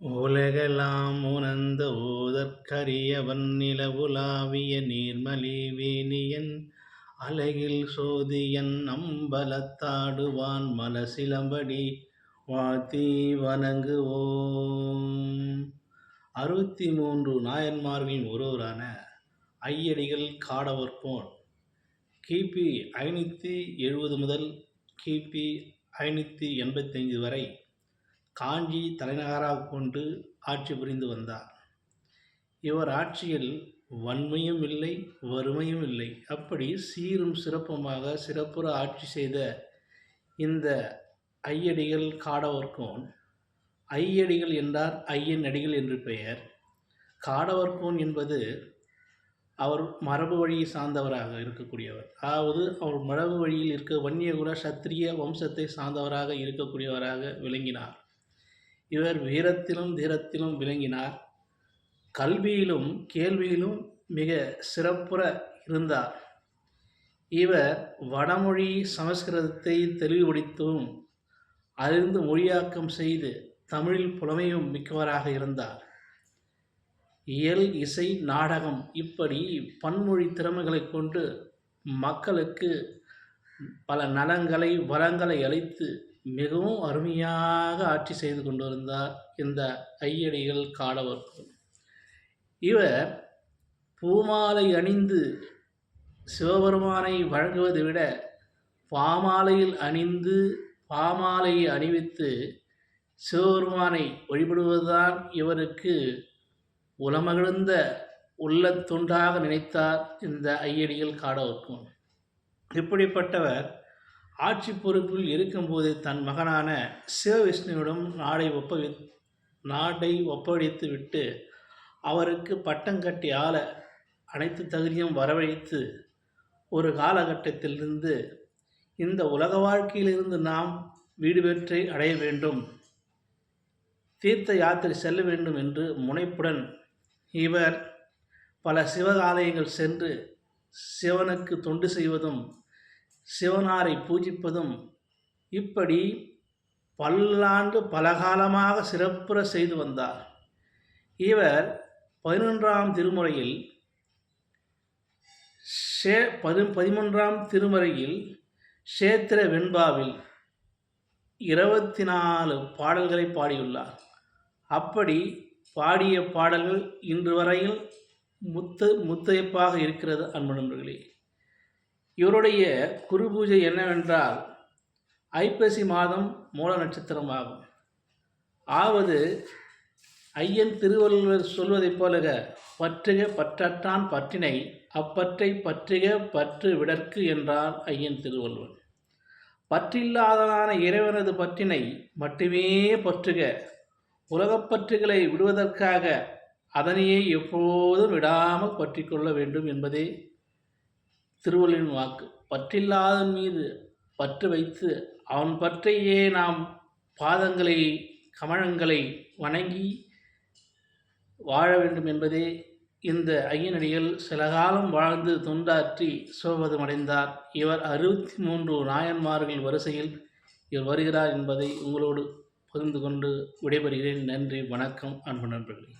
உலகெலாம் உணர்ந்த ஓதற்கரியவன் நிலவுலாவிய நீர்மலி வேணியன் அலகில் சோதியன் அம்பலத்தாடுவான் மலசிலம்படி வாழ்த்தி வணங்குவோம். 63 நாயன்மார்களின் ஒருவரான ஐயடிகள் காடவர்கோன் கிபி 570 முதல் கிபி 585 வரை காஞ்சி தலைநகராகக் கொண்டு ஆட்சி புரிந்து வந்தார். இவர் ஆட்சியில் வன்மையும் இல்லை, வறுமையும் இல்லை. அப்படி சீரும் சிறப்புமாக சிறப்புற ஆட்சி செய்த இந்த ஐயடிகள் காடவர்கோன், ஐயடிகள் என்றார் ஐயன் அடிகள் என்று பெயர். காடவர்கோன் என்பது அவர் மரபு வழியை சார்ந்தவராக இருக்கக்கூடியவர். அதாவது அவர் மரபு வழியில் இருக்க வன்னியகுல சத்திரிய வம்சத்தை சார்ந்தவராக இருக்கக்கூடியவராக விளங்கினார். இவர் வீரத்திலும் தீரத்திலும் விளங்கினார். கல்வியிலும் கேள்வியிலும் மிக சிறப்புற இருந்தார். இவர் வடமொழி சமஸ்கிருதத்தை தெளிவுபடுத்தவும் அறிந்து மொழியாக்கம் செய்து தமிழில் புலமையும் மிக்கவராக இருந்தார். இயல், இசை, நாடகம் இப்படி பன்மொழி திறமைகளை கொண்டு மக்களுக்கு பல நலங்களை வளங்களை அளித்து மிகவும் அருமையாக ஆட்சி செய்து கொண்டிருந்தார் இந்த ஐயடிகள் காடவர்கோன். இவர் பூமாலை அணிந்து சிவபெருமானை வழங்குவதை விட பாமாலையில் அணிந்து பாமாலையை அணிவித்து சிவபெருமானை வழிபடுவதுதான் இவருக்கு உலமகிழ்ந்த உள்ளத்தொண்டாக நினைத்தார் இந்த ஐயடிகள் காடவர்கோன். இப்படிப்பட்டவர் ஆட்சி பொறுப்பில் இருக்கும்போது தன் மகனான சிவவிஷ்ணுவிடம் நாடை ஒப்படைத்து விட்டு அவருக்கு பட்டம் கட்டி ஆள அனைத்து தகுதியும் வரவழைத்து ஒரு காலகட்டத்திலிருந்து இந்த உலக வாழ்க்கையிலிருந்து நாம் வீடு பெற்றை அடைய வேண்டும், தீர்த்த யாத்திரை செல்ல வேண்டும் என்று முனைப்புடன் இவர் பல சிவாலயங்கள் சென்று சிவனுக்கு தொண்டு செய்வதும் சிவனாரை பூஜிப்பதும் இப்படி பல்லாண்டு பலகாலமாக சிறப்புற செய்து வந்தார். இவர் 11ஆம் திருமுறையில் 13ஆம் திருமுறையில் சேத்திர வெண்பாவில் 24 பாடல்களை பாடியுள்ளார். அப்படி பாடிய பாடல்கள் இன்று வரையில் முத்தையப்பாக இருக்கிறது. அன்பு நண்பர்களே, இவருடைய குரு பூஜை என்னவென்றால் ஐப்பசி மாதம் மூல நட்சத்திரமாகும். ஆவது ஐயன் திருவள்ளுவர் சொல்வதைப் போல பற்றுக பற்றற்றான் பற்றினை அப்பற்றை பற்றுக பற்று விடற்கு என்றார் ஐயன் திருவள்ளுவர். பற்றில்லாததான இறைவனது பற்றினை மட்டுமே பற்றுக, உலகப்பற்றுகளை விடுவதற்காக அதனையே எப்போதும் விடாமல் பற்றி கொள்ள வேண்டும் என்பதே திருவள்ளுவரின் வாக்கு. பற்றில்லாதன் மீது பற்று வைத்து அவன் பற்றையே நாம் பாதங்களை கமலங்களை வணங்கி வாழ வேண்டும் என்பதே இந்த ஐயனடிகள் சில காலம் வாழ்ந்து தொண்டாற்றி சிவபதம் அடைந்தார். இவர் 63 நாயன்மார்கள் வரிசையில் இவர் வருகிறார் என்பதை உங்களோடு பகிர்ந்து கொண்டு விடைபெறுகிறேன். நன்றி, வணக்கம், அன்பு நண்பர்களே.